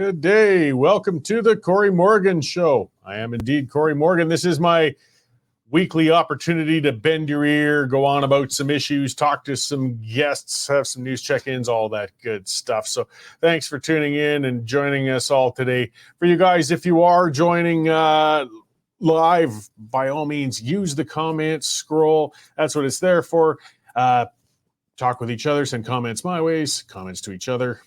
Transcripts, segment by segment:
Good day. Welcome to the Corey Morgan Show. I am indeed Corey Morgan. This is my weekly opportunity to bend your ear, go on about some issues, talk to some guests, have some news check-ins, all that good stuff. So thanks for tuning in and joining us all today. For you guys, if you are joining live, by all means, use the comments scroll. That's what it's there for. Talk with each other, send comments my ways, comments to each other.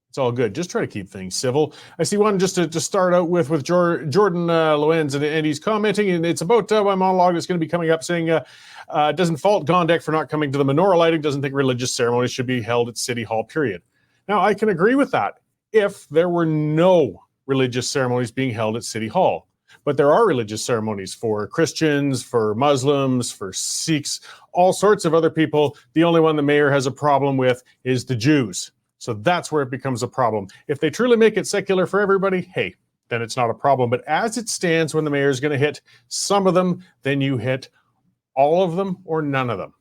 It's all good. Just try to keep things civil. I see one just to start out with Jordan Loenz, and he's commenting, and it's about my monologue that's going to be coming up, saying doesn't fault Gondek for not coming to the menorah lighting, doesn't think religious ceremonies should be held at City Hall, period. Now, I can agree with that if there were no religious ceremonies being held at City Hall. But there are religious ceremonies for Christians, for Muslims, for Sikhs, all sorts of other people. The only one the mayor has a problem with is the Jews. So that's where it becomes a problem. If they truly make it secular for everybody, hey, then it's not a problem. But as it stands, when the mayor is going to hit some of them, then you hit all of them or none of them.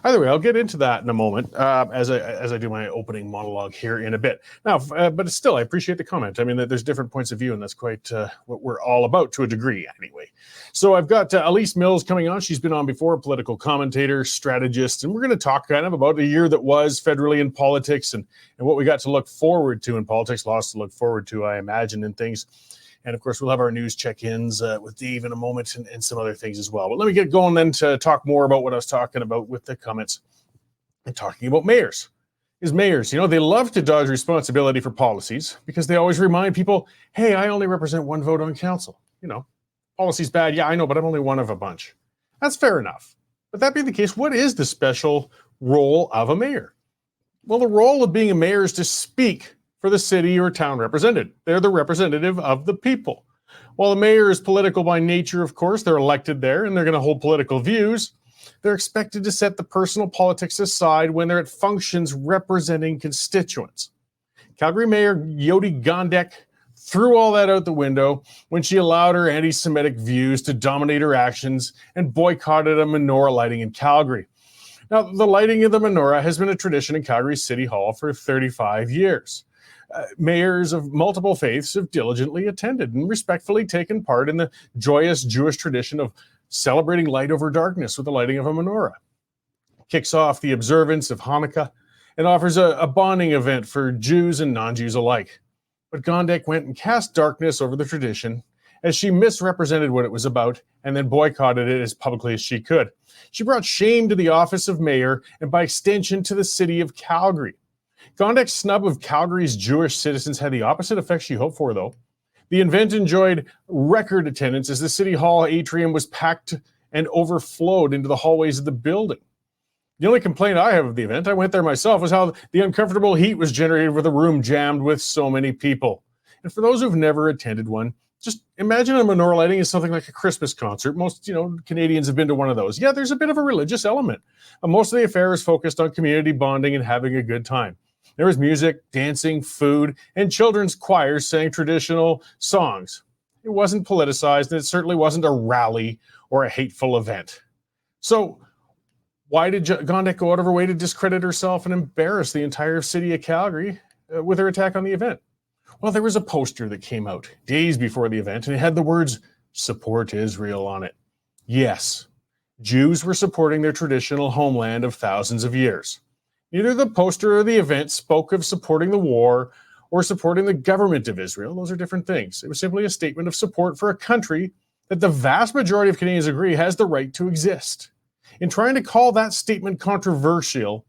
Either way, I'll get into that in a moment as I do my opening monologue here in a bit. Now, but still, I appreciate the comment. I mean, there's different points of view, and that's quite what we're all about to a degree anyway. So I've got Alise Mills coming on. She's been on before, a political commentator, strategist, and we're going to talk kind of about a year that was federally in politics and what we got to look forward to in politics, lots to look forward to, I imagine, in things. And, of course, we'll have our news check-ins with Dave in a moment and some other things as well. But let me get going then to talk more about what I was talking about with the comments and talking about mayors. Because mayors, they love to dodge responsibility for policies because they always remind people, hey, I only represent one vote on council. Policy's bad. Yeah, I know, but I'm only one of a bunch. That's fair enough. But that being the case, what is the special role of a mayor? Well, the role of being a mayor is to speak for the city or town represented. They're the representative of the people. While the mayor is political by nature, of course, they're elected there and they're going to hold political views. They're expected to set the personal politics aside when they're at functions representing constituents. Calgary Mayor Jyoti Gondek threw all that out the window when she allowed her anti-Semitic views to dominate her actions and boycotted a menorah lighting in Calgary. Now, the lighting of the menorah has been a tradition in Calgary City Hall for 35 years. Mayors of multiple faiths have diligently attended and respectfully taken part in the joyous Jewish tradition of celebrating light over darkness with the lighting of a menorah. It kicks off the observance of Hanukkah and offers a bonding event for Jews and non-Jews alike. But Gondek went and cast darkness over the tradition as she misrepresented what it was about and then boycotted it as publicly as she could. She brought shame to the office of mayor and by extension to the city of Calgary. Gondek's snub of Calgary's Jewish citizens had the opposite effect she hoped for, though. The event enjoyed record attendance as the City Hall atrium was packed and overflowed into the hallways of the building. The only complaint I have of the event, I went there myself, was how the uncomfortable heat was generated with a room jammed with so many people. And for those who've never attended one, just imagine a menorah lighting is something like a Christmas concert. Most, Canadians have been to one of those. Yeah, there's a bit of a religious element. Most of the affair is focused on community bonding and having a good time. There was music, dancing, food, and children's choirs sang traditional songs. It wasn't politicized, and it certainly wasn't a rally or a hateful event. So why did Gondek go out of her way to discredit herself and embarrass the entire city of Calgary with her attack on the event? Well, there was a poster that came out days before the event, and it had the words, "Support Israel" on it. Yes, Jews were supporting their traditional homeland of thousands of years. Neither the poster or the event spoke of supporting the war or supporting the government of Israel. Those are different things. It was simply a statement of support for a country that the vast majority of Canadians agree has the right to exist. In trying to call that statement controversial,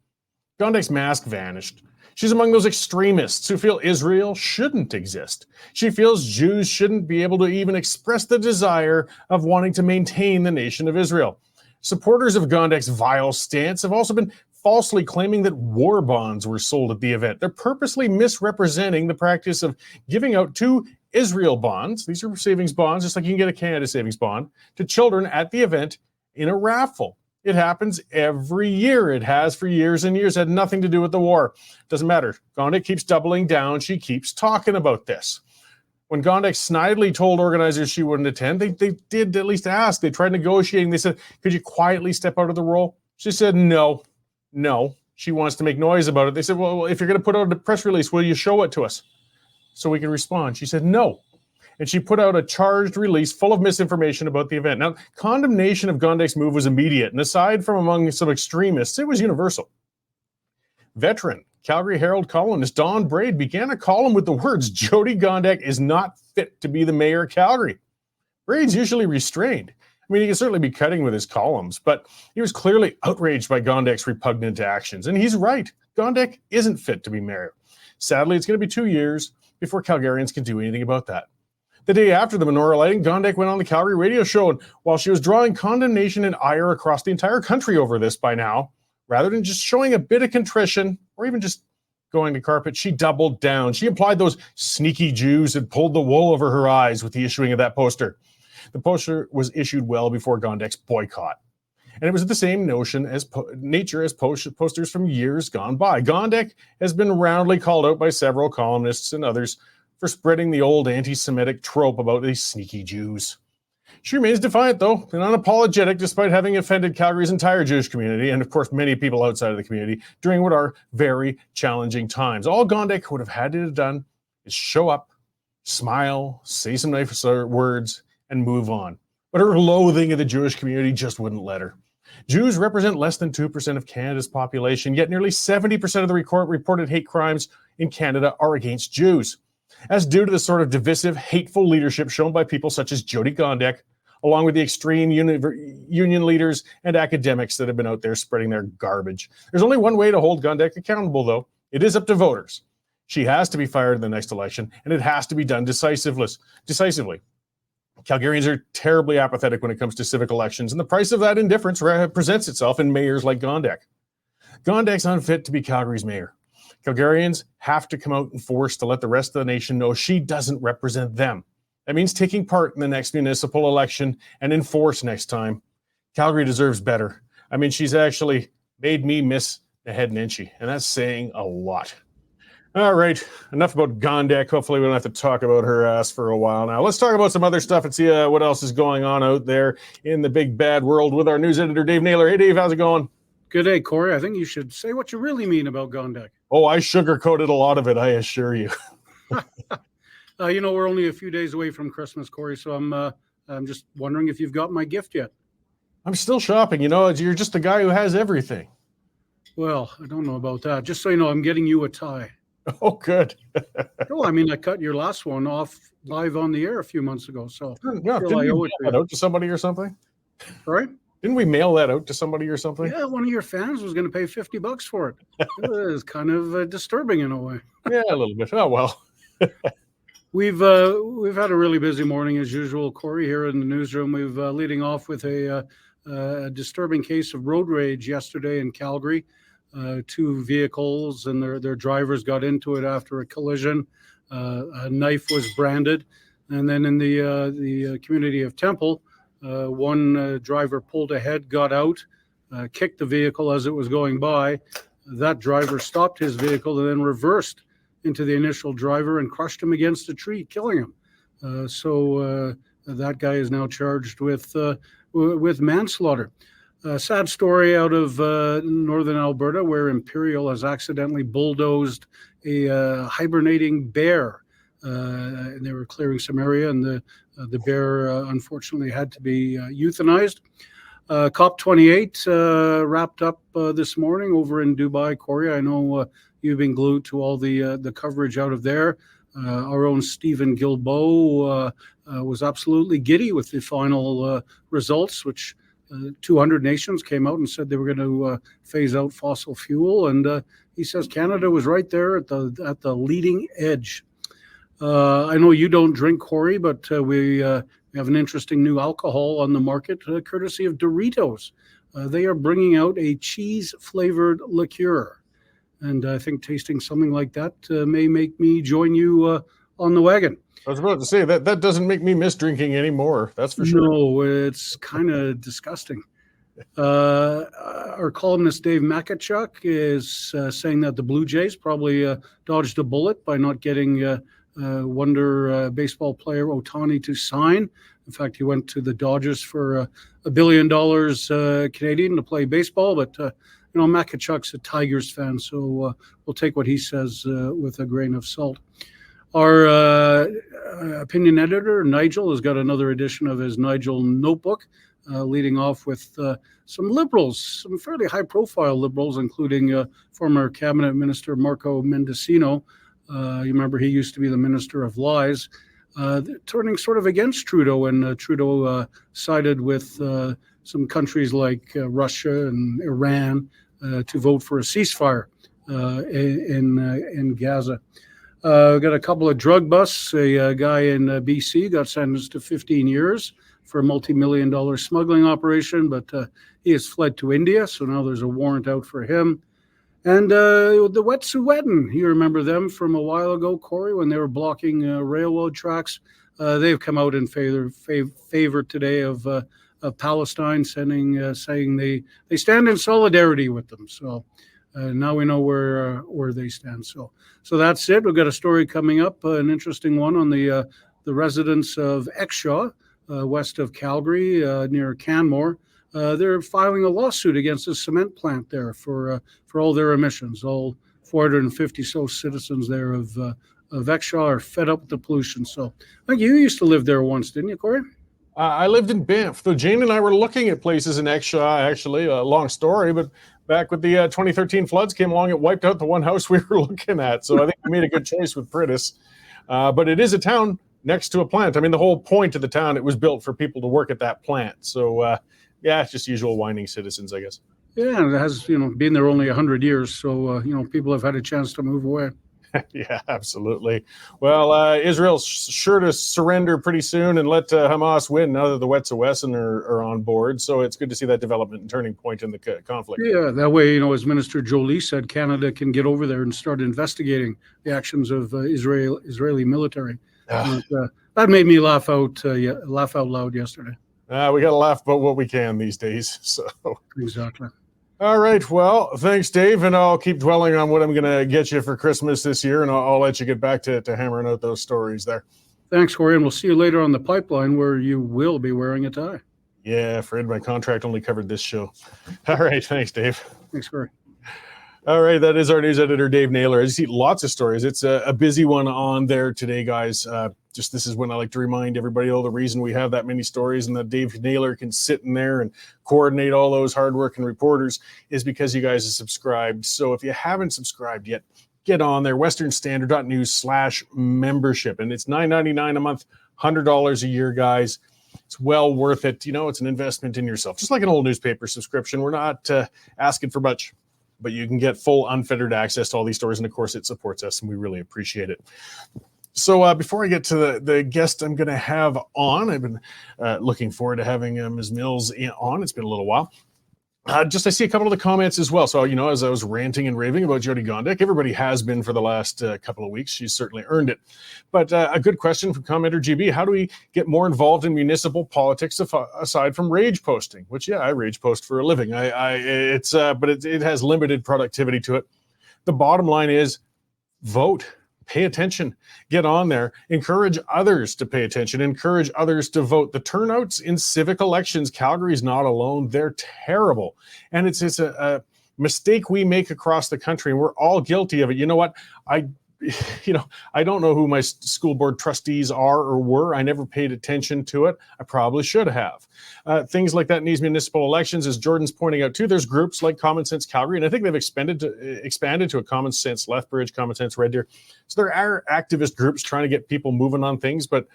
Gondek's mask vanished. She's among those extremists who feel Israel shouldn't exist. She feels Jews shouldn't be able to even express the desire of wanting to maintain the nation of Israel. Supporters of Gondek's vile stance have also been falsely claiming that war bonds were sold at the event. They're purposely misrepresenting the practice of giving out 2 Israel bonds, these are savings bonds, just like you can get a Canada savings bond, to children at the event in a raffle. It happens every year. It has for years and years. It had nothing to do with the war. Doesn't matter. Gondek keeps doubling down. She keeps talking about this. When Gondek snidely told organizers she wouldn't attend, they did at least ask. They tried negotiating. They said, could you quietly step out of the role? She said, no. She wants to make noise about it. They said, well, if you're going to put out a press release, will you show it to us? so we can respond? She said, no. And she put out a charged release full of misinformation about the event. Now, condemnation of Gondek's move was immediate, and aside from among some extremists, it was universal. Veteran Calgary Herald columnist Don Braid began a column with the words, Jyoti Gondek is not fit to be the mayor of Calgary. Braid's usually restrained. I mean, he can certainly be cutting with his columns, but he was clearly outraged by Gondek's repugnant actions. And he's right. Gondek isn't fit to be mayor. Sadly, it's going to be 2 years before Calgarians can do anything about that. The day after the menorah lighting, Gondek went on the Calgary radio show, and while she was drawing condemnation and ire across the entire country over this by now, rather than just showing a bit of contrition or even just going to carpet, she doubled down. She implied those sneaky Jews had pulled the wool over her eyes with the issuing of that poster. The poster was issued well before Gondek's boycott. And it was the same notion as nature as posters from years gone by. Gondek has been roundly called out by several columnists and others for spreading the old anti-Semitic trope about these sneaky Jews. She remains defiant, though, and unapologetic, despite having offended Calgary's entire Jewish community and, of course, many people outside of the community during what are very challenging times. All Gondek would have had to have done is show up, smile, say some nice words, and move on. But her loathing of the Jewish community just wouldn't let her. Jews represent less than 2% of Canada's population, yet nearly 70% of the reported hate crimes in Canada are against Jews. That's due to the sort of divisive, hateful leadership shown by people such as Jyoti Gondek, along with the extreme union leaders and academics that have been out there spreading their garbage. There's only one way to hold Gondek accountable, though. It is up to voters. She has to be fired in the next election, and it has to be done decisively. Calgarians are terribly apathetic when it comes to civic elections, and the price of that indifference presents itself in mayors like Gondek. Gondek's unfit to be Calgary's mayor. Calgarians have to come out in force to let the rest of the nation know she doesn't represent them. That means taking part in the next municipal election and in force next time. Calgary deserves better. I mean, she's actually made me miss the head Ninchi, and that's saying a lot. All right, enough about Gondek. Hopefully we don't have to talk about her ass for a while now. Let's talk about some other stuff and see what else is going on out there in the big bad world with our news editor, Dave Naylor. Hey, Dave, how's it going? Good day, Corey. I think you should say what you really mean about Gondek. Oh, I sugarcoated a lot of it, I assure you. We're only a few days away from Christmas, Corey, so I'm just wondering if you've got my gift yet. I'm still shopping. You're just the guy who has everything. Well, I don't know about that. Just so you know, I'm getting you a tie. Oh, good. No, I mean, I cut your last one off live on the air a few months ago. So yeah, didn't we mail that out to somebody or something? Right? Didn't we mail that out to somebody or something? Yeah, one of your fans was going to pay $50 for it. It was kind of disturbing in a way. Yeah, a little bit. Oh, well. We've had a really busy morning as usual, Corey, here in the newsroom. We've leading off with a disturbing case of road rage yesterday in Calgary. 2 vehicles and their drivers got into it after a collision. A knife was branded, and then in the community of Temple, one driver pulled ahead, got out, kicked the vehicle as it was going by. That driver stopped his vehicle and then reversed into the initial driver and crushed him against a tree, killing him. So that guy is now charged with manslaughter. A sad story out of northern Alberta, where Imperial has accidentally bulldozed a hibernating bear. And they were clearing some area, and the bear unfortunately had to be euthanized. COP28 wrapped up this morning over in Dubai. Corey, I know you've been glued to all the coverage out of there. Our own Stephen Guilbeault was absolutely giddy with the final results, which 200 nations came out and said they were going to phase out fossil fuel, and he says Canada was right there at the leading edge. I know you don't drink, Corey, but we have an interesting new alcohol on the market, courtesy of Doritos. They are bringing out a cheese-flavored liqueur, and I think tasting something like that may make me join you on the wagon. I was about to say that doesn't make me miss drinking anymore. That's for sure. No, it's kind of disgusting. Our columnist Dave Makachuk is saying that the Blue Jays probably dodged a bullet by not getting wonder baseball player Ohtani to sign. In fact, he went to the Dodgers for $1 billion Canadian to play baseball. But Makachuk's a Tigers fan, so we'll take what he says with a grain of salt. Our opinion editor, Nigel, has got another edition of his Nigel Notebook, leading off with some liberals, some fairly high-profile liberals, including former cabinet minister Marco Mendicino. You remember he used to be the Minister of Lies, turning sort of against Trudeau, and Trudeau sided with some countries like Russia and Iran to vote for a ceasefire in Gaza. Got a couple of drug busts. A guy in BC got sentenced to 15 years for a multi-million-dollar smuggling operation, but he has fled to India, so now there's a warrant out for him. And the Wet'suwet'en, you remember them from a while ago, Corey, when they were blocking railroad tracks. They've come out in favor today of Palestine, saying they stand in solidarity with them. So now we know where they stand. So that's it. We've got a story coming up, an interesting one on the residents of Exshaw, west of Calgary, near Canmore. They're filing a lawsuit against a cement plant there for all their emissions. All 450 so citizens there of Exshaw are fed up with the pollution. So I think you used to live there once, didn't you, Corey? I lived in Banff. So Jane and I were looking at places in Exshaw, actually. A long story, but back with the 2013 floods came along, it wiped out the one house we were looking at. So I think we made a good choice with Pritis. But it is a town next to a plant. I mean, the whole point of the town, it was built for people to work at that plant. So, yeah, it's just usual whining citizens, I guess. Yeah, it has, been there only 100 years. So, people have had a chance to move away. Yeah, absolutely. Well, Israel's sure to surrender pretty soon and let Hamas win now that the Wet'suwet'en are on board. So it's good to see that development and turning point in the conflict. Yeah, that way, as Minister Jolie said, Canada can get over there and start investigating the actions of Israeli military. That made me laugh out loud yesterday. We got to laugh about what we can these days. So exactly. All right. Well, thanks, Dave. And I'll keep dwelling on what I'm going to get you for Christmas this year. And I'll let you get back to hammering out those stories there. Thanks, Corey. And we'll see you later on the pipeline where you will be wearing a tie. Yeah, Fred, my contract only covered this show. All right. Thanks, Dave. Thanks, Corey. All right. That is our news editor, Dave Naylor. I see lots of stories. It's a busy one on there today, guys. Just this is when I like to remind everybody, the reason we have that many stories and that Dave Naylor can sit in there and coordinate all those hardworking reporters is because you guys are subscribed. So if you haven't subscribed yet, get on there, westernstandard.news/membership. And it's $9.99 a month, $100 a year, guys. It's well worth it. It's an investment in yourself, just like an old newspaper subscription. We're not asking for much, but you can get full unfettered access to all these stories. And of course, it supports us and we really appreciate it. So before I get to the guest I'm going to have on, I've been looking forward to having Ms. Mills on. It's been a little while. I see a couple of the comments as well. So, as I was ranting and raving about Jyoti Gondek, everybody has been for the last couple of weeks. She's certainly earned it. But a good question from commenter GB. How do we get more involved in municipal politics aside from rage posting? Which, I rage post for a living. It has limited productivity to it. The bottom line is vote. Pay attention, get on there, encourage others to pay attention, encourage others to vote. The turnouts in civic elections, Calgary's not alone. They're terrible. And it's a mistake we make across the country, and we're all guilty of it. You know what? I don't know who my school board trustees are or were. I never paid attention to it. I probably should have. Things like that in these municipal elections, as Jordan's pointing out too, there's groups like Common Sense Calgary, and I think they've expanded to a Common Sense Lethbridge, Common Sense Red Deer. So there are activist groups trying to get people moving on things, but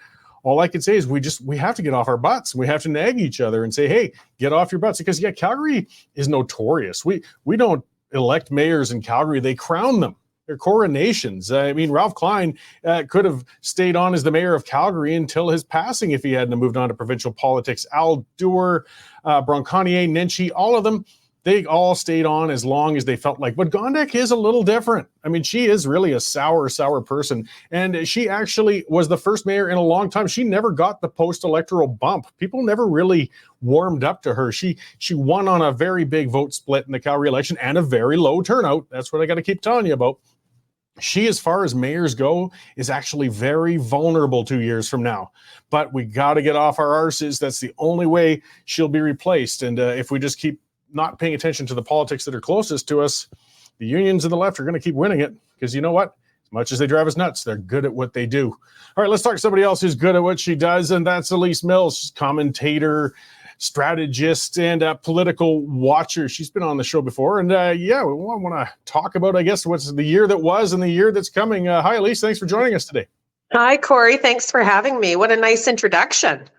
all I can say is we have to get off our butts. We have to nag each other and say, hey, get off your butts. Because Calgary is notorious. We don't elect mayors in Calgary, they crown them. They're coronations. Ralph Klein could have stayed on as the mayor of Calgary until his passing if he hadn't moved on to provincial politics. Al Dewar, Bronconnier, Nenshi, all of them, they all stayed on as long as they felt like. But Gondek is a little different. She is really a sour person. And she actually was the first mayor in a long time. She never got the post-electoral bump. People never really warmed up to her. She won on a very big vote split in the Calgary election and a very low turnout. That's what I got to keep telling you about. She, as far as mayors go, is actually very vulnerable 2 years from now. But we got to get off our arses. That's the only way she'll be replaced. And if we just keep not paying attention to the politics that are closest to us, the unions and the left are going to keep winning it. Because you know what? As much as they drive us nuts, they're good at what they do. All right, let's talk to somebody else who's good at what she does, and that's Alise Mills, commentator, strategist, and a political watcher. She's been on the show before, and we want to talk about, I guess, what's the year that was and the year that's coming. Hi, Alise. Thanks for joining us today. Hi, Corey. Thanks for having me. What a nice introduction.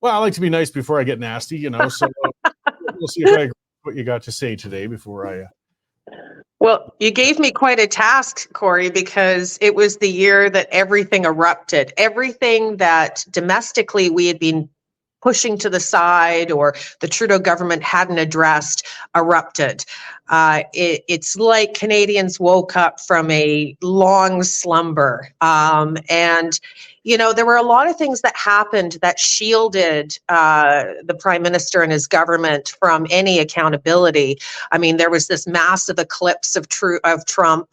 Well, I like to be nice before I get nasty, so we'll see if I agree with what you got to say today before I... Well, you gave me quite a task, Corey, because it was the year that everything erupted. Everything that domestically we had been pushing to the side or the Trudeau government hadn't addressed erupted. It's like Canadians woke up from a long slumber. And there were a lot of things that happened that shielded the Prime Minister and his government from any accountability. I mean, there was this massive eclipse of Trump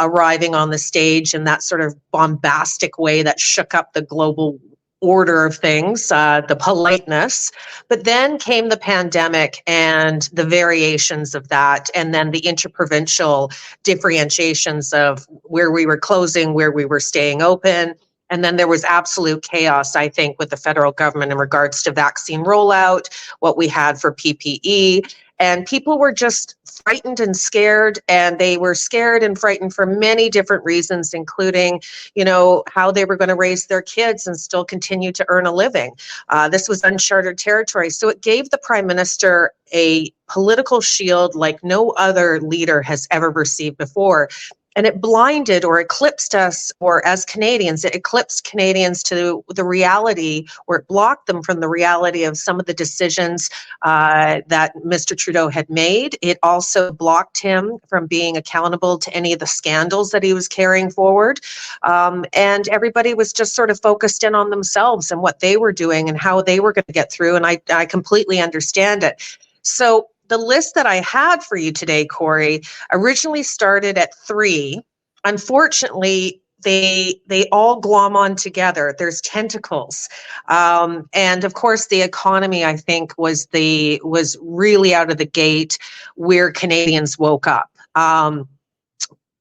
arriving on the stage in that sort of bombastic way that shook up the global order of things, the politeness. But then came the pandemic and the variations of that, and then the interprovincial differentiations of where we were closing, where we were staying open. And then there was absolute chaos, I think, with the federal government in regards to vaccine rollout, what we had for PPE. And people were just frightened and scared, and they were scared and frightened for many different reasons, including, how they were going to raise their kids and still continue to earn a living. This was uncharted territory. So it gave the Prime Minister a political shield like no other leader has ever received before. And it blinded or eclipsed us, or as Canadians, it eclipsed Canadians to the reality, or it blocked them from the reality of some of the decisions that Mr. Trudeau had made. It also blocked him from being accountable to any of the scandals that he was carrying forward. And everybody was just sort of focused in on themselves and what they were doing and how they were going to get through. And I completely understand it. So the list that I had for you today, Corey, originally started at 3. Unfortunately, they all glom on together. There's tentacles. And of course, the economy, I think, was really out of the gate where Canadians woke up.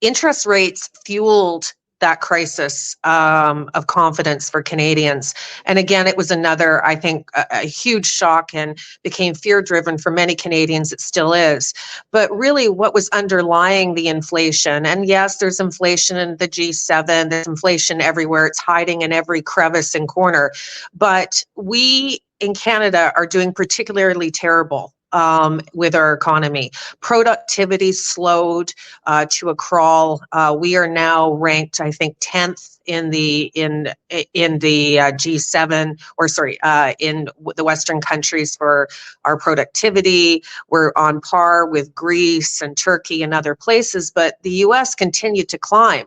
Interest rates fueled that crisis of confidence for Canadians. And again, it was another, I think, a huge shock and became fear-driven for many Canadians. It still is. But really what was underlying the inflation, and yes, there's inflation in the G7, there's inflation everywhere. It's hiding in every crevice and corner. But we in Canada are doing particularly terrible with our economy. Productivity slowed to a crawl. We are now ranked, I think, 10th in the G7, in the Western countries for our productivity. We're on par with Greece and Turkey and other places, but the U.S. continued to climb.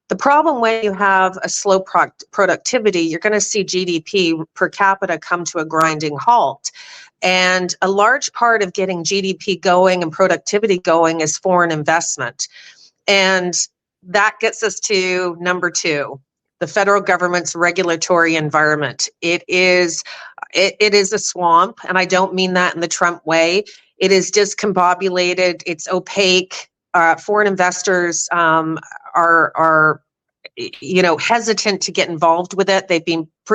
The problem when you have a slow productivity, you're going to see GDP per capita come to a grinding halt. And a large part of getting GDP going and productivity going is foreign investment. And that gets us to number 2, the federal government's regulatory environment. It is a swamp, and I don't mean that in the Trump way. It is discombobulated, it's opaque. Foreign investors are hesitant to get involved with it.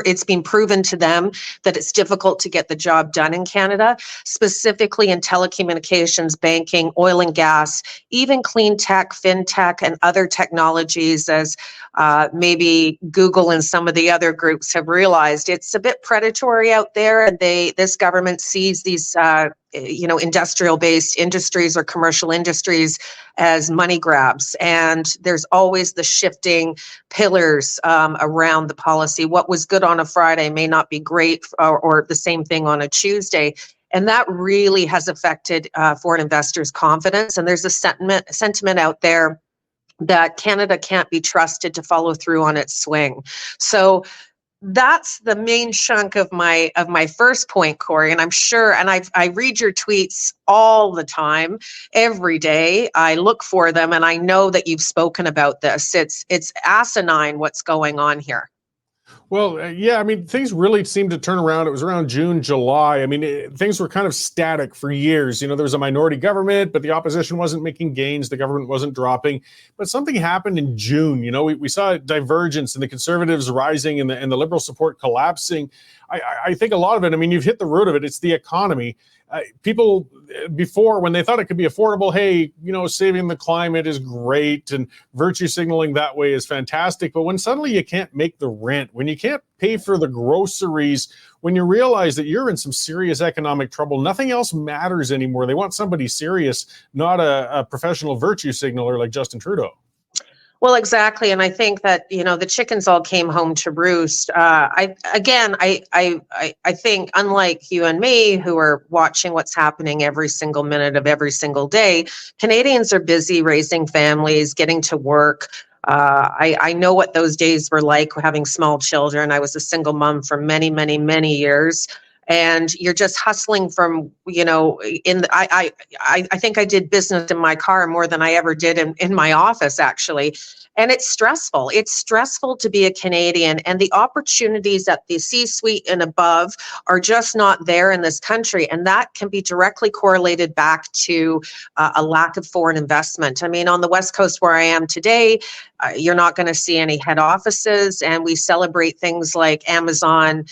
It's been proven to them that it's difficult to get the job done in Canada, specifically in telecommunications, banking, oil and gas, even clean tech, fintech, and other technologies, as maybe Google and some of the other groups have realized. It's a bit predatory out there, and this government sees these industrial-based industries or commercial industries as money grabs. And there's always the shifting pillars around the policy. What was good on a Friday may not be great, or the same thing on a Tuesday. And that really has affected foreign investors' confidence. And there's a sentiment out there that Canada can't be trusted to follow through on its swing. So that's the main chunk of my first point, Corey. And I'm sure, and I read your tweets all the time, every day. I look for them, and I know that you've spoken about this. It's asinine what's going on here. Well, yeah, I mean, things really seemed to turn around. It was around June, July. I mean, things were kind of static for years. There was a minority government, but the opposition wasn't making gains. The government wasn't dropping. But something happened in June. We saw a divergence and the Conservatives rising and the Liberal support collapsing. I think a lot of it, I mean, you've hit the root of it. It's the economy. People before, when they thought it could be affordable, hey, saving the climate is great and virtue signaling that way is fantastic. But when suddenly you can't make the rent, when you can't pay for the groceries, when you realize that you're in some serious economic trouble, nothing else matters anymore. They want somebody serious, not a professional virtue signaler like Justin Trudeau. Well, exactly. And I think that, the chickens all came home to roost. I think, unlike you and me, who are watching what's happening every single minute of every single day, Canadians are busy raising families, getting to work. I know what those days were like having small children. I was a single mom for many, many, many years. And you're just hustling from, I think I did business in my car more than I ever did in my office, actually. And it's stressful. It's stressful to be a Canadian, and the opportunities at the C-suite and above are just not there in this country. And that can be directly correlated back to a lack of foreign investment. I mean, on the West Coast where I am today, you're not going to see any head offices, and we celebrate things like Amazon,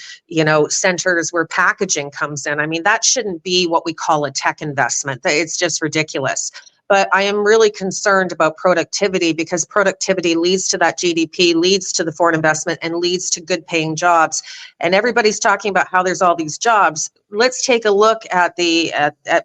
centers where packaging comes in. I mean, that shouldn't be what we call a tech investment. It's just ridiculous. But I am really concerned about productivity, because productivity leads to that GDP, leads to the foreign investment, and leads to good paying jobs. And everybody's talking about how there's all these jobs. Let's take a look at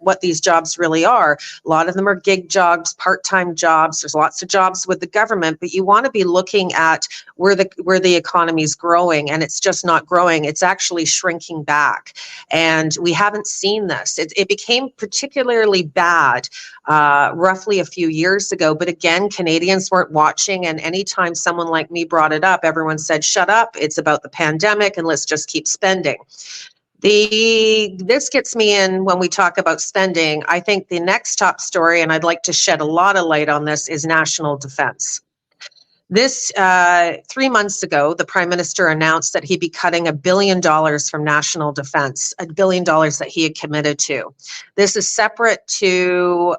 what these jobs really are. A lot of them are gig jobs, part-time jobs. There's lots of jobs with the government, but you want to be looking at where the economy is growing, and it's just not growing. It's actually shrinking back. And we haven't seen this. It became particularly bad roughly a few years ago. But again, Canadians weren't watching. And anytime someone like me brought it up, everyone said, shut up, it's about the pandemic and let's just keep spending. This gets me in when we talk about spending. I think the next top story, and I'd like to shed a lot of light on this, is national defense. This 3 months ago, the Prime Minister announced that he'd be cutting $1 billion from national defense, $1 billion that he had committed to. This is separate to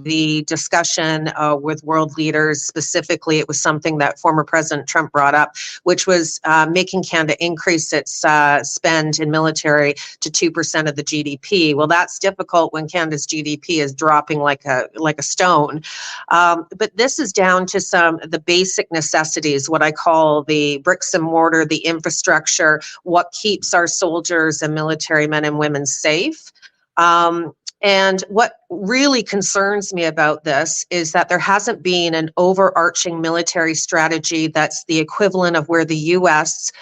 the discussion with world leaders. Specifically, it was something that former President Trump brought up, which was making Canada increase its spend in military to 2% of the GDP. Well, that's difficult when Canada's GDP is dropping like a stone. But this is down to the basic necessities, what I call the bricks and mortar, the infrastructure, what keeps our soldiers and military men and women safe. And what really concerns me about this is that there hasn't been an overarching military strategy that's the equivalent of where the US,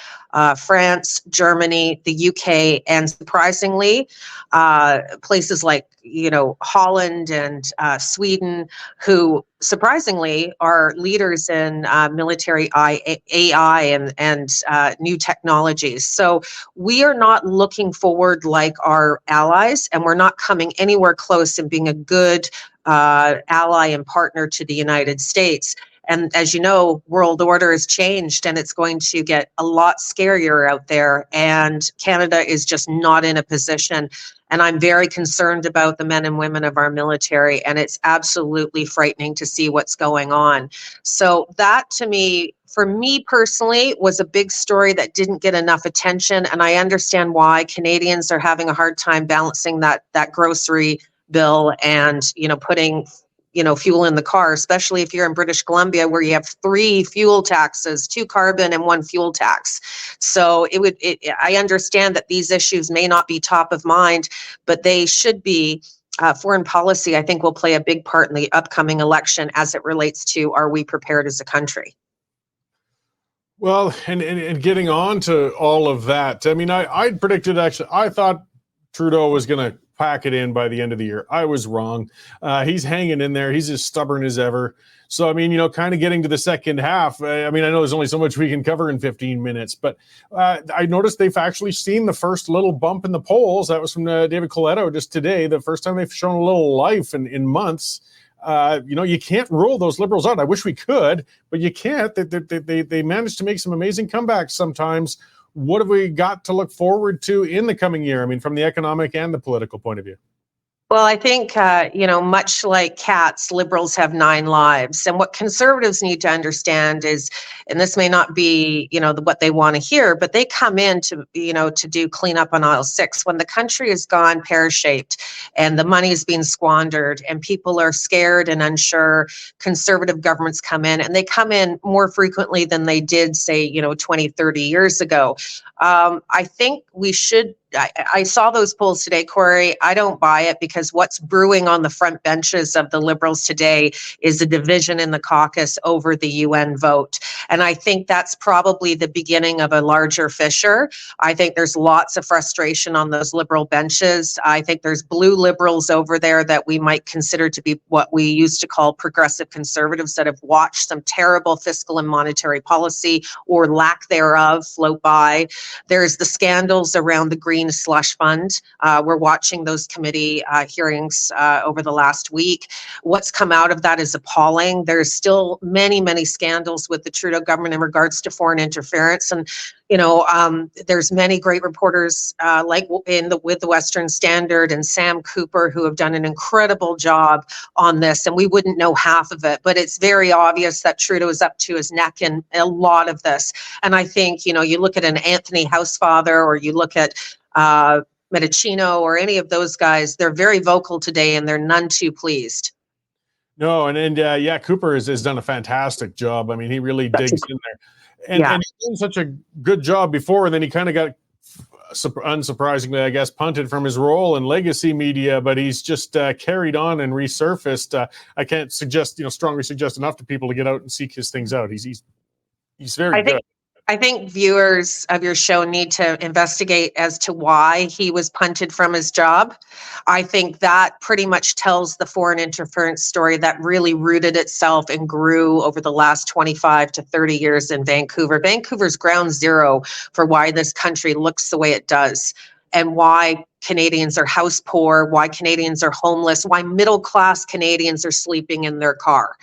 France, Germany, the UK, and surprisingly, places like, Holland and Sweden, who surprisingly are leaders in military AI and new technologies. So we are not looking forward like our allies, and we're not coming anywhere close in being a good ally and partner to the United States. And as you know, world order has changed, and it's going to get a lot scarier out there. And Canada is just not in a position. And I'm very concerned about the men and women of our military. And it's absolutely frightening to see what's going on. So that, to me, for me personally, was a big story that didn't get enough attention. And I understand why Canadians are having a hard time balancing that grocery bill and, putting fuel in the car, especially if you're in British Columbia, where you have 3 fuel taxes, 2 carbon and 1 fuel tax. So I understand that these issues may not be top of mind, but they should be. Foreign policy, I think, will play a big part in the upcoming election as it relates to, are we prepared as a country? Well, and getting on to all of that, I mean, I predicted, actually, I thought Trudeau was going to pack it in by the end of the year. I was wrong. He's hanging in there. He's as stubborn as ever. So, I mean, kind of getting to the second half, I mean, I know there's only so much we can cover in 15 minutes, but I noticed they've actually seen the first little bump in the polls. That was from David Coletto just today, the first time they've shown a little life in months. You can't rule those Liberals out. I wish we could, but you can't. They manage to make some amazing comebacks sometimes. What have we got to look forward to in the coming year? I mean, from the economic and the political point of view. Well, I think, much like cats, Liberals have 9 lives. And what Conservatives need to understand is, and this may not be, what they want to hear, but they come in to do cleanup on aisle 6 when the country has gone pear-shaped and the money is being squandered and people are scared and unsure. Conservative governments come in, and they come in more frequently than they did, say, 20, 30 years ago. I think we should. I saw those polls today, Corey. I don't buy it, because what's brewing on the front benches of the Liberals today is a division in the caucus over the UN vote. And I think that's probably the beginning of a larger fissure. I think there's lots of frustration on those Liberal benches. I think there's blue Liberals over there that we might consider to be what we used to call progressive Conservatives, that have watched some terrible fiscal and monetary policy, or lack thereof, float by. There's the scandals around the Green Slush Fund. We're watching those committee hearings over the last week. What's come out of that is appalling. There's still many, many scandals with the Trudeau government in regards to foreign interference. And, there's many great reporters with the Western Standard and Sam Cooper, who have done an incredible job on this. And we wouldn't know half of it, but it's very obvious that Trudeau is up to his neck in a lot of this. And I think, you look at an Anthony Housefather, or you look at Medicino, or any of those guys, they're very vocal today, and they're none too pleased. No, and Cooper has done a fantastic job. I mean, he really digs in there. And he's done such a good job before, and then he kind of got, unsurprisingly, I guess, punted from his role in legacy media, but he's just carried on and resurfaced. I can't strongly suggest enough to people to get out and seek his things out. He's very good. I think viewers of your show need to investigate as to why he was punted from his job. I think that pretty much tells the foreign interference story that really rooted itself and grew over the last 25 to 30 years in Vancouver. Vancouver's ground zero for why this country looks the way it does, and why Canadians are house poor, why Canadians are homeless, why middle-class Canadians are sleeping in their car.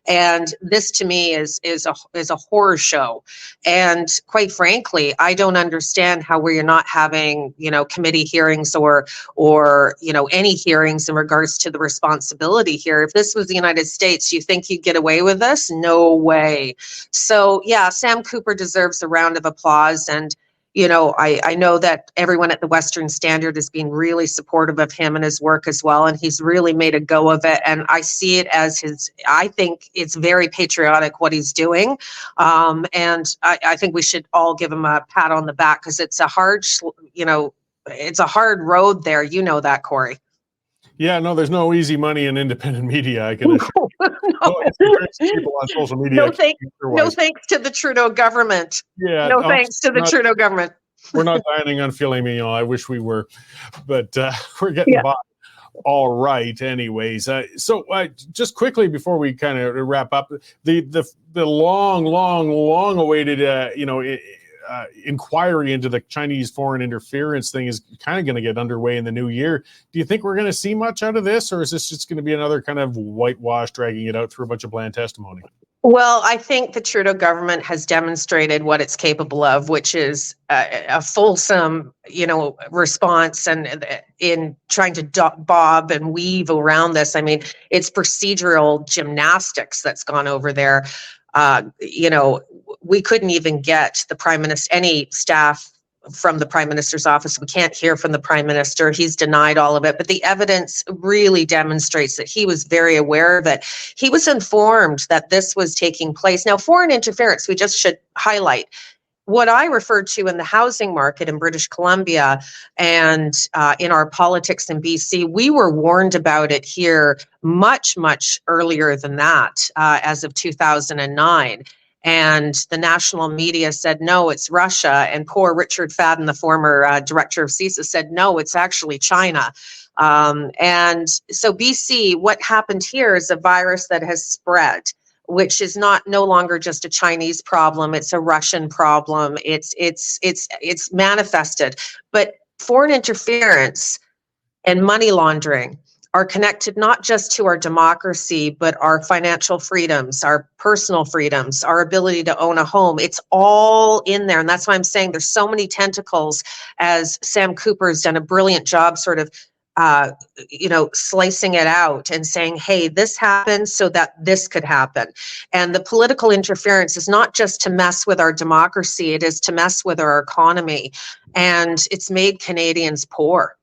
And this, to me, is a horror show. And quite frankly, I don't understand how we're not having, committee hearings or any hearings in regards to the responsibility here. If this was the United States, you think you'd get away with this? No way. So, Sam Cooper deserves a round of applause. And I know that everyone at the Western Standard is being really supportive of him and his work as well, and he's really made a go of it. And I see it as I think it's very patriotic what he's doing. And I think we should all give him a pat on the back, because it's a hard, it's a hard road there. You know that, Corey. Yeah, no, there's no easy money in independent media, I can assure you. People on social media. No thanks to the Trudeau government. Yeah, thanks to the Trudeau government. We're not dining on filet mignon. I wish we were, but we're getting by all right anyways. So just quickly before we kind of wrap up, the long awaited, inquiry into the Chinese foreign interference thing is kind of going to get underway in the new year. Do you think we're going to see much out of this, or is this just going to be another kind of whitewash, dragging it out through a bunch of bland testimony? Well, I think the Trudeau government has demonstrated what it's capable of, which is a fulsome, response, and in trying to bob and weave around this. I mean, it's procedural gymnastics that's gone over there. We couldn't even get the Prime Minister, any staff from the Prime Minister's office. We can't hear from the Prime Minister. He's denied all of it. But the evidence really demonstrates that he was very aware of it. He was informed that this was taking place. Now, foreign interference, we just should highlight what I referred to in the housing market in British Columbia and in our politics in BC. We were warned about it here much, much earlier than that, as of 2009. And the national media said, no, it's Russia. And poor Richard Fadden, the former director of CISA, said, no, it's actually China. And so BC, what happened here is a virus that has spread, which is no longer just a Chinese problem. It's a Russian problem. It's manifested. But foreign interference and money laundering are connected not just to our democracy, but our financial freedoms, our personal freedoms, our ability to own a home. It's all in there. And that's why I'm saying there's so many tentacles, as Sam Cooper's done a brilliant job sort of slicing it out and saying, hey, this happened so that this could happen. And the political interference is not just to mess with our democracy, it is to mess with our economy. And it's made Canadians poor.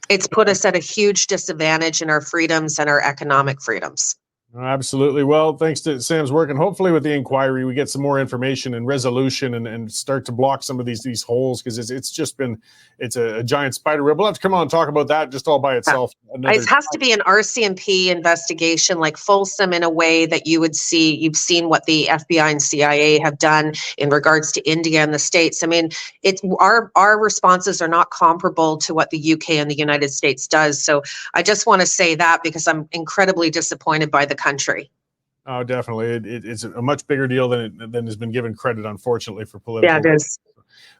It's put us at a huge disadvantage in our freedoms and our economic freedoms. Absolutely. Well, thanks to Sam's work, and hopefully with the inquiry, we get some more information and resolution and start to block some of these holes, because it's a giant spider web. We'll have to come on and talk about that just all by itself. It has to be an RCMP investigation, like fulsome, in a way that you've seen what the FBI and CIA have done in regards to India and the States. I mean, our responses are not comparable to what the UK and the United States does. So I just want to say that, because I'm incredibly disappointed by the country. Oh, definitely. It's a much bigger deal than has been given credit, unfortunately, for political. Yeah, it is.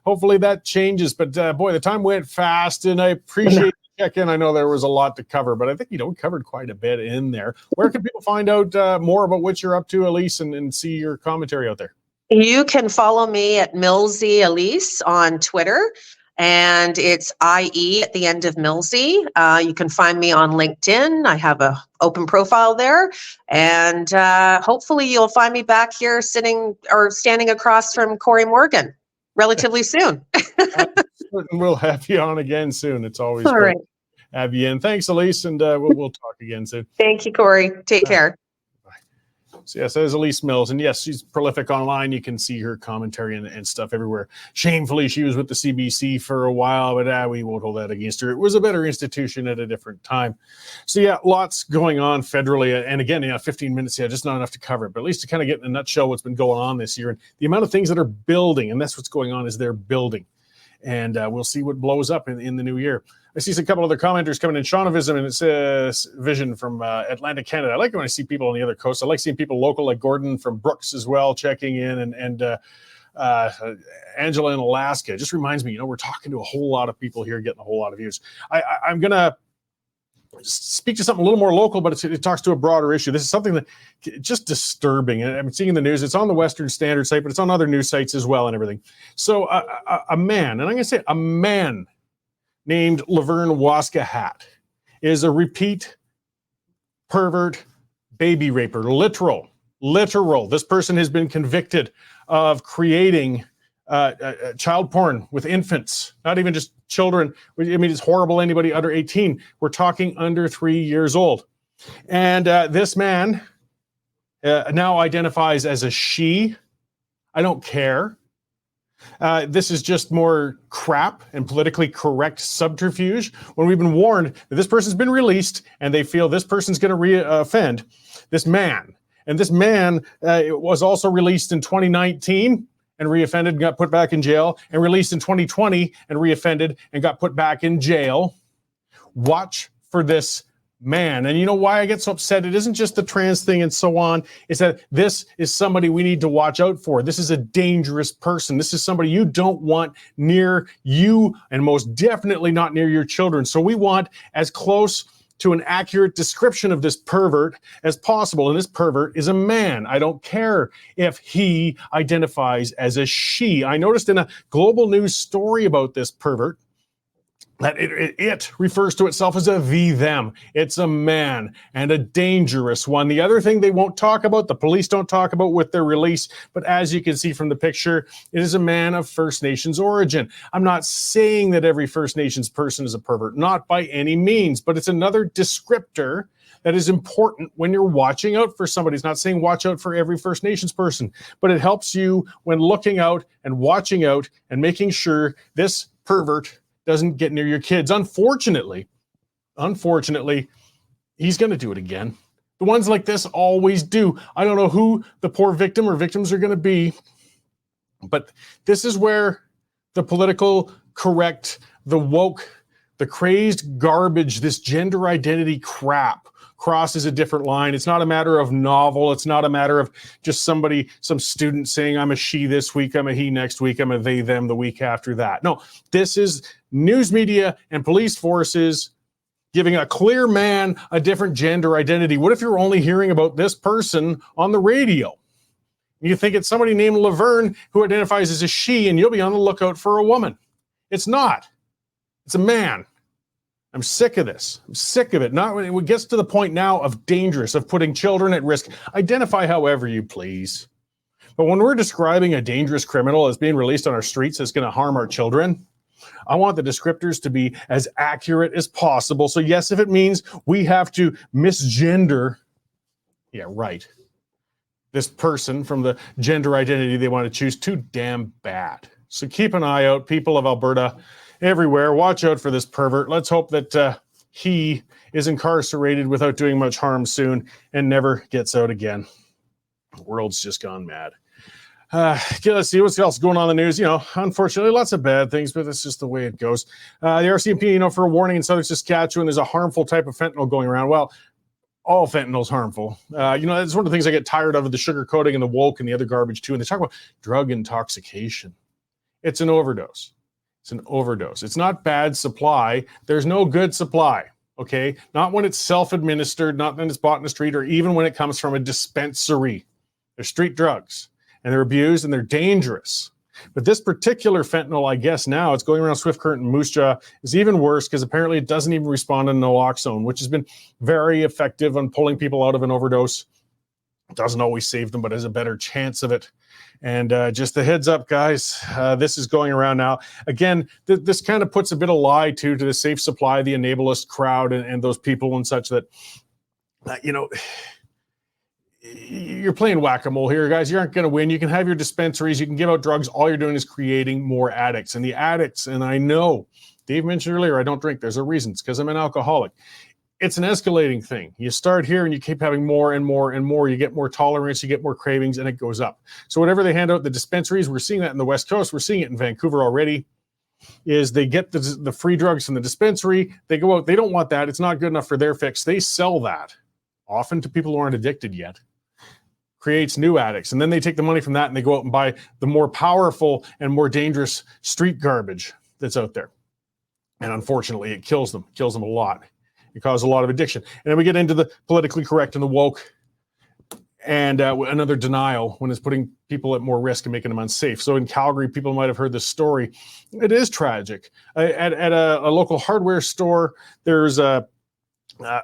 Hopefully that changes. But boy, the time went fast, and I appreciate the check-in. I know there was a lot to cover, but I think we covered quite a bit in there. Where can people find out more about what you're up to, Alise, and see your commentary out there? You can follow me at Millsy Alise on Twitter. And it's IE at the end of Millsy. You can find me on LinkedIn. I have an open profile there. And hopefully you'll find me back here standing across from Corey Morgan relatively soon. We'll have you on again soon. It's always all right. Have you in. Thanks, Alise, and we'll talk again soon. Thank you, Corey. Take care. So yes, that is Alise Mills, and yes, she's prolific online. You can see her commentary and stuff everywhere. Shamefully, she was with the CBC for a while, but we won't hold that against her. It was a better institution at a different time. So yeah, lots going on federally, and again, 15 minutes, just not enough to cover it, but at least to kind of get in a nutshell what's been going on this year, and the amount of things that are building, and that's what's going on, is they're building. And we'll see what blows up in the new year. I see a couple other commenters coming in. Shaunavism, and it says Vision from Atlantic, Canada. I like it when I see people on the other coast. I like seeing people local, like Gordon from Brooks as well, checking in, and Angela in Alaska. It just reminds me, we're talking to a whole lot of people here, getting a whole lot of views. I'm going to speak to something a little more local, but it talks to a broader issue. This is something that just disturbing. And I'm seeing in the news. It's on the Western Standard site, but it's on other news sites as well and everything. So a man, and I'm going to say a man named Laverne Waskahat is a repeat pervert baby raper. Literal. This person has been convicted of creating child porn with infants, not even just children. I mean, it's horrible. Anybody under 18. We're talking under 3 years old. And this man now identifies as a she. I don't care. This is just more crap and politically correct subterfuge when we've been warned that this person's been released and they feel this person's going to re-offend this man. And this man was also released in 2019 and reoffended and got put back in jail, and released in 2020 and reoffended and got put back in jail. Watch for this man. And you know why I get so upset? It isn't just the trans thing and so on. It's that this is somebody we need to watch out for. This is a dangerous person. This is somebody you don't want near you, and most definitely not near your children. So we want as close to an accurate description of this pervert as possible. And this pervert is a man. I don't care if he identifies as a she. I noticed in a global news story about this pervert that it refers to itself as a them. It's a man, and a dangerous one. The other thing they won't talk about, the police don't talk about with their release, but as you can see from the picture, it is a man of First Nations origin. I'm not saying that every First Nations person is a pervert, not by any means, but it's another descriptor that is important when you're watching out for somebody. It's not saying watch out for every First Nations person, but it helps you when looking out and watching out and making sure this pervert doesn't get near your kids. Unfortunately, he's going to do it again. The ones like this always do. I don't know who the poor victim or victims are going to be, but this is where the political correct, the woke, the crazed garbage, this gender identity crap crosses a different line. It's not a matter of novel. It's not a matter of just some student saying, I'm a she this week, I'm a he next week, I'm a they, them the week after that. No, this is news media and police forces giving a clear man a different gender identity. What if you're only hearing about this person on the radio? You think it's somebody named Laverne who identifies as a she, and you'll be on the lookout for a woman. It's not. It's a man. I'm sick of this. I'm sick of it. Not when it gets to the point now of dangerous, of putting children at risk. Identify however you please. But when we're describing a dangerous criminal as being released on our streets that's going to harm our children, I want the descriptors to be as accurate as possible. So yes, if it means we have to misgender, yeah, right, this person from the gender identity they want to choose, too damn bad. So keep an eye out, people of Alberta, everywhere. Watch out for this pervert. Let's hope that he is incarcerated without doing much harm soon and never gets out again. The world's just gone mad. Let's see what's else going on in the news. Unfortunately, lots of bad things, but that's just the way it goes. The RCMP, for a warning in southern Saskatchewan, there's a harmful type of fentanyl going around. Well, all fentanyl is harmful. That's one of the things I get tired of the sugar coating and the woke and the other garbage too. And they talk about drug intoxication. It's an overdose. It's an overdose. It's not bad supply. There's no good supply, okay? Not when it's self-administered, not when it's bought in the street, or even when it comes from a dispensary. They're street drugs, and they're abused, and they're dangerous. But this particular fentanyl, I guess now, it's going around Swift Current and Moose Jaw, is even worse because apparently it doesn't even respond to naloxone, which has been very effective on pulling people out of an overdose. It doesn't always save them, but has a better chance of it. And just a heads up, guys, this is going around now. Again, this kind of puts a bit of lie, too, to the safe supply, the enablist crowd and those people and such that, you're playing whack-a-mole here, guys. You aren't going to win. You can have your dispensaries. You can give out drugs. All you're doing is creating more addicts. And the addicts, and I know, Dave mentioned earlier, I don't drink. There's a reason. It's because I'm an alcoholic. It's an escalating thing. You start here and you keep having more and more and more. You get more tolerance, you get more cravings, and it goes up. So whatever they hand out the dispensaries, we're seeing that in the West Coast. We're seeing it in Vancouver already, is they get the free drugs from the dispensary. They go out. They don't want that. It's not good enough for their fix. They sell that, often to people who aren't addicted yet. Creates new addicts. And then they take the money from that and they go out and buy the more powerful and more dangerous street garbage that's out there. And unfortunately, it kills them a lot. It causes a lot of addiction. And then we get into the politically correct and the woke and another denial when it's putting people at more risk and making them unsafe. So in Calgary, people might have heard this story. It is tragic. At a local hardware store, there's a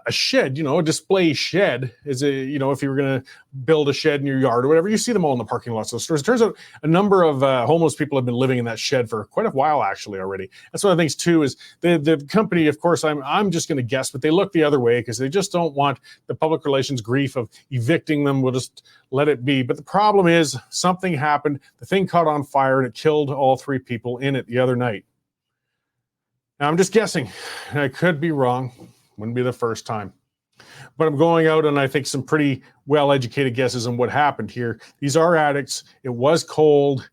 shed, a display shed is if you were going to build a shed in your yard or whatever, you see them all in the parking lots of stores. It turns out a number of homeless people have been living in that shed for quite a while actually already. That's one of the things too, is the company, of course, I'm just going to guess, but they look the other way because they just don't want the public relations grief of evicting them. We'll just let it be. But the problem is something happened. The thing caught on fire and it killed all three people in it the other night. Now I'm just guessing, and I could be wrong. Wouldn't be the first time. But I'm going out and I think some pretty well-educated guesses on what happened here. These are addicts. It was cold.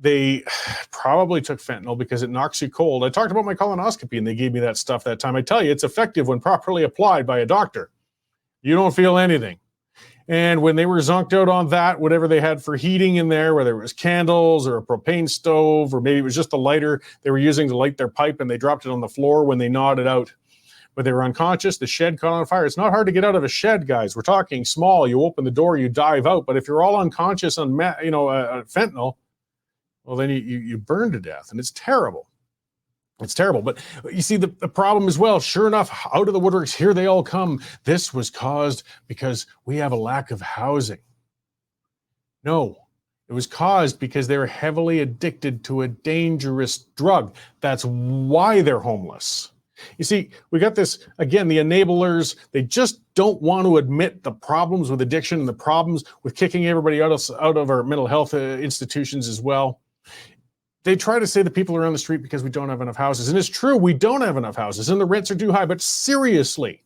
They probably took fentanyl because it knocks you cold. I talked about my colonoscopy and they gave me that stuff that time. I tell you, it's effective when properly applied by a doctor. You don't feel anything. And when they were zonked out on that, whatever they had for heating in there, whether it was candles or a propane stove, or maybe it was just a lighter they were using to light their pipe and they dropped it on the floor when they nodded out. But they were unconscious. The shed caught on fire. It's not hard to get out of a shed, guys. We're talking small. You open the door, you dive out. But if you're all unconscious on fentanyl, well, then you burn to death, and it's terrible. It's terrible. But you see the problem as well. Sure enough, out of the woodworks, here they all come. This was caused because we have a lack of housing. No, it was caused because they're heavily addicted to a dangerous drug. That's why they're homeless. You see, we got this, again, the enablers, they just don't want to admit the problems with addiction and the problems with kicking everybody out of our mental health institutions as well. They try to say the people are on the street because we don't have enough houses. And it's true, we don't have enough houses and the rents are too high. But seriously,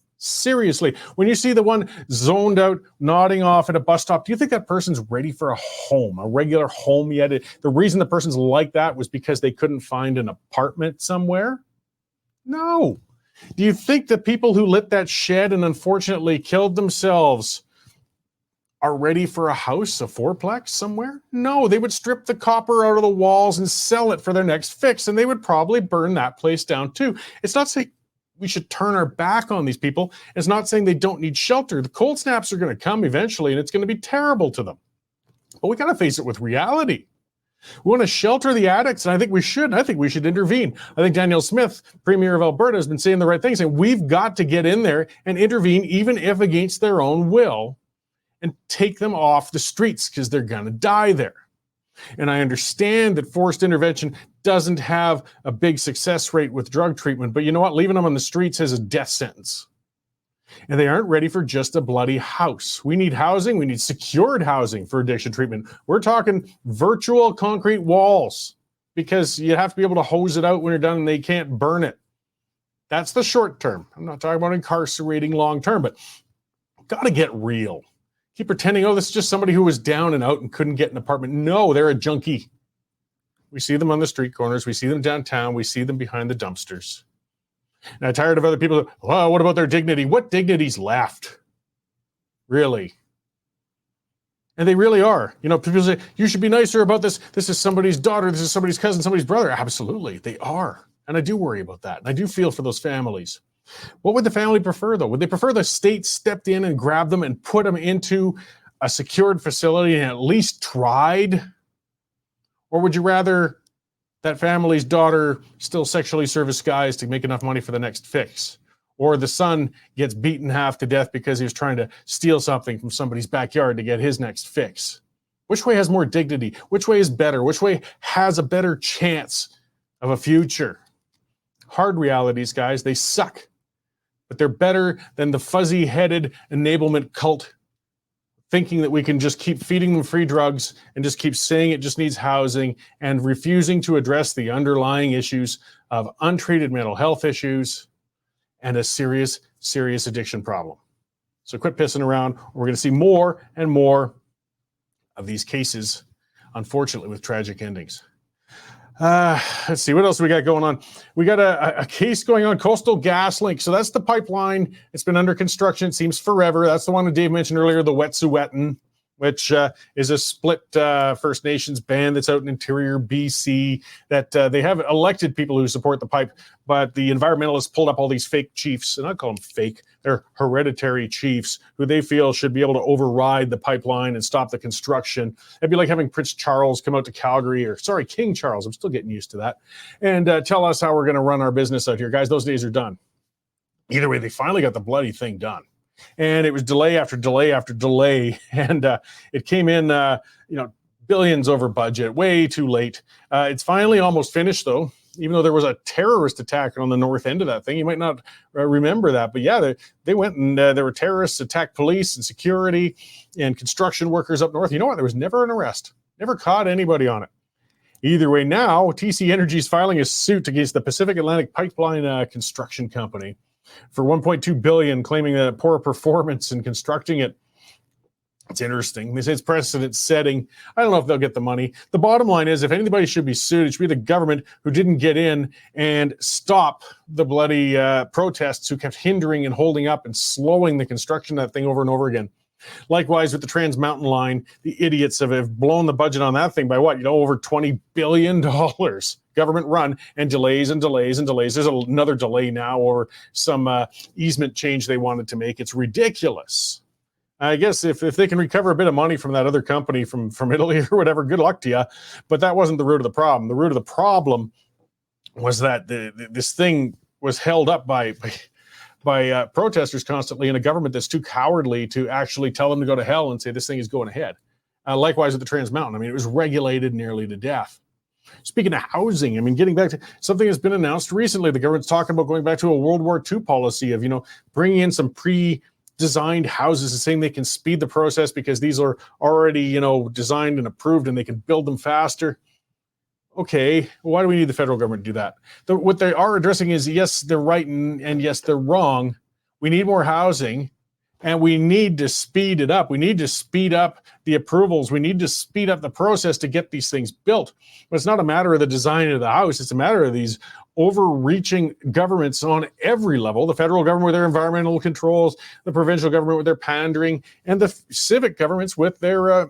when you see the one zoned out, nodding off at a bus stop, do you think that person's ready for a home, a regular home yet? The reason the person's like that was because they couldn't find an apartment somewhere? No. Do you think the people who lit that shed and unfortunately killed themselves are ready for a house, a fourplex somewhere? No, they would strip the copper out of the walls and sell it for their next fix, and they would probably burn that place down too. It's not saying we should turn our back on these people. It's not saying they don't need shelter. The cold snaps are going to come eventually, and it's going to be terrible to them. But we got to face it with reality. We want to shelter the addicts, and I think we should. I think we should intervene. I think Danielle Smith, Premier of Alberta, has been saying the right thing, saying we've got to get in there and intervene, even if against their own will, and take them off the streets because they're going to die there. And I understand that forced intervention doesn't have a big success rate with drug treatment, but you know what? Leaving them on the streets has a death sentence. And they aren't ready for just a bloody house. We need housing. We need secured housing for addiction treatment. We're talking virtual concrete walls because you have to be able to hose it out when you're done and they can't burn it. That's the short term. I'm not talking about incarcerating long term, but got to get real. Keep pretending, oh, this is just somebody who was down and out and couldn't get an apartment. No, they're a junkie. We see them on the street corners. We see them downtown. We see them behind the dumpsters. And I'm tired of other people. Well, what about their dignity? What dignity's left? Really? And they really are. You know, people say, you should be nicer about this. This is somebody's daughter. This is somebody's cousin, somebody's brother. Absolutely, they are. And I do worry about that. And I do feel for those families. What would the family prefer, though? Would they prefer the state stepped in and grabbed them and put them into a secured facility and at least tried? Or would you rather that family's daughter still sexually service guys to make enough money for the next fix? Or the son gets beaten half to death because he was trying to steal something from somebody's backyard to get his next fix? Which way has more dignity? Which way is better? Which way has a better chance of a future? Hard realities, guys, they suck. But they're better than the fuzzy-headed enablement cult thinking that we can just keep feeding them free drugs and just keep saying it just needs housing and refusing to address the underlying issues of untreated mental health issues and a serious, serious addiction problem. So quit pissing around. We're going to see more and more of these cases, unfortunately, with tragic endings. Let's see, what else we got going on? We got a case going on, Coastal GasLink. So that's the pipeline. It's been under construction. It seems forever. That's the one that Dave mentioned earlier, the Wet'suwet'en, which is a split First Nations band that's out in interior BC, that they have elected people who support the pipe, but the environmentalists pulled up all these fake chiefs, and I call them fake. They're hereditary chiefs who they feel should be able to override the pipeline and stop the construction. It'd be like having Prince Charles come out to Calgary, King Charles, I'm still getting used to that, and tell us how we're going to run our business out here. Guys, those days are done. Either way, they finally got the bloody thing done. And it was delay after delay after delay. And it came in, billions over budget, way too late. It's finally almost finished, though, even though there was a terrorist attack on the north end of that thing. You might not remember that. But yeah, they went and there were terrorists, attacked police and security and construction workers up north. You know what? There was never an arrest. Never caught anybody on it. Either way, now TC Energy is filing a suit against the Pacific Atlantic Pipeline Construction Company for $1.2 billion, claiming that poor performance in constructing it. It's interesting. They say it's precedent setting. I don't know if they'll get the money. The bottom line is, if anybody should be sued, it should be the government, who didn't get in and stop the bloody protests, who kept hindering and holding up and slowing the construction of that thing over and over again. Likewise with the Trans Mountain Line, the idiots have blown the budget on that thing by what? Over $20 billion. Government run, and delays and delays and delays. There's another delay now, or some easement change they wanted to make. It's ridiculous. I guess if they can recover a bit of money from that other company from Italy or whatever, good luck to you. But that wasn't the root of the problem. The root of the problem was that this thing was held up by protesters constantly, in a government that's too cowardly to actually tell them to go to hell and say this thing is going ahead. Likewise with the Trans Mountain. I mean, it was regulated nearly to death. Speaking of housing, I mean, getting back to something that's been announced recently, the government's talking about going back to a World War II policy of, bringing in some pre-designed houses and saying they can speed the process because these are already, designed and approved and they can build them faster. Okay, why do we need the federal government to do that? What they are addressing is, yes, they're right and yes, they're wrong. We need more housing. And we need to speed it up. We need to speed up the approvals. We need to speed up the process to get these things built. But it's not a matter of the design of the house. It's a matter of these overreaching governments on every level. The federal government with their environmental controls, the provincial government with their pandering, and the civic governments with their,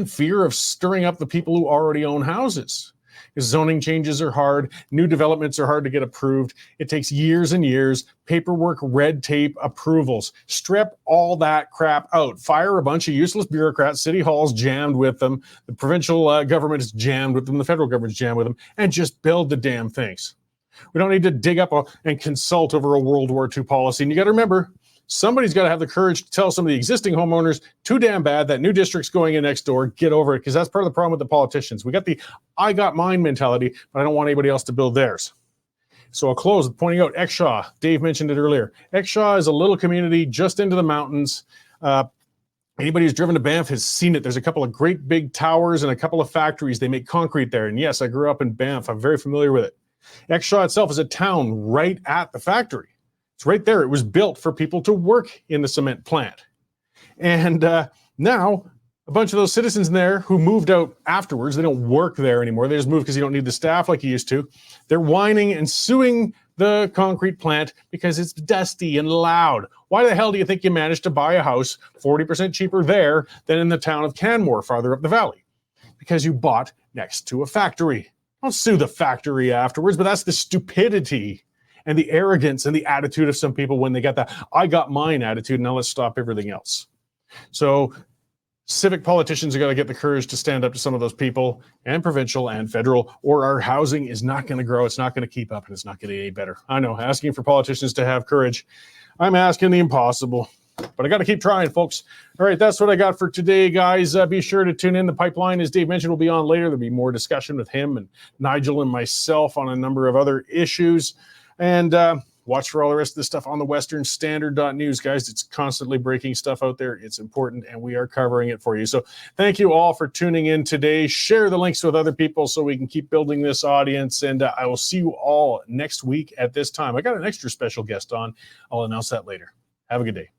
fear of stirring up the people who already own houses. because zoning changes are hard. New developments are hard to get approved. It takes years and years, paperwork, red tape, approvals. Strip all that crap out. Fire a bunch of useless bureaucrats. City Hall's jammed with them. The provincial government is jammed with them. The federal government's jammed with them. And just build the damn things. We don't need to dig up and consult over a World War II policy. And you got to remember, somebody's got to have the courage to tell some of the existing homeowners, too damn bad, that new district's going in next door, get over it, because that's part of the problem with the politicians. We got the I got mine mentality, but I don't want anybody else to build theirs. So I'll close with pointing out Exshaw. Dave mentioned it earlier. Exshaw is a little community just into the mountains. Anybody who's driven to Banff has seen it. There's a couple of great big towers and a couple of factories. They make concrete there. And yes, I grew up in Banff. I'm very familiar with it. Exshaw itself is a town right at the factory. It's right there. It was built for people to work in the cement plant. And now a bunch of those citizens in there who moved out afterwards, they don't work there anymore. They just moved because you don't need the staff like you used to. They're whining and suing the concrete plant because it's dusty and loud. Why the hell do you think you managed to buy a house 40% cheaper there than in the town of Canmore, farther up the valley? Because you bought next to a factory. Don't sue the factory afterwards, but that's the stupidity and the arrogance and the attitude of some people when they got that I got mine attitude, now let's stop everything else. So civic politicians are going to get the courage to stand up to some of those people, and provincial and federal, or our housing is not going to grow, it's not going to keep up, and it's not going to get any better. I know, asking for politicians to have courage. I'm asking the impossible, but I got to keep trying, folks. All right, that's what I got for today, guys. Be sure to tune in. The pipeline, as Dave mentioned, will be on later. There'll be more discussion with him and Nigel and myself on a number of other issues. And watch for all the rest of this stuff on the westernstandard.news, guys. It's constantly breaking stuff out there. It's important, and we are covering it for you. So thank you all for tuning in today. Share the links with other people so we can keep building this audience. And I will see you all next week at this time. I got an extra special guest on. I'll announce that later. Have a good day.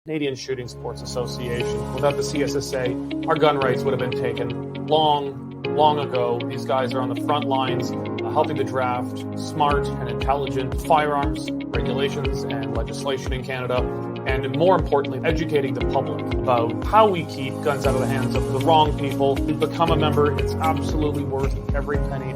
Canadian Shooting Sports Association. Without the CSSA, our gun rights would have been taken long ago. These guys are on the front lines helping to draft smart and intelligent firearms regulations and legislation in Canada, and more importantly, educating the public about how we keep guns out of the hands of the wrong people. To become a member, it's absolutely worth every penny.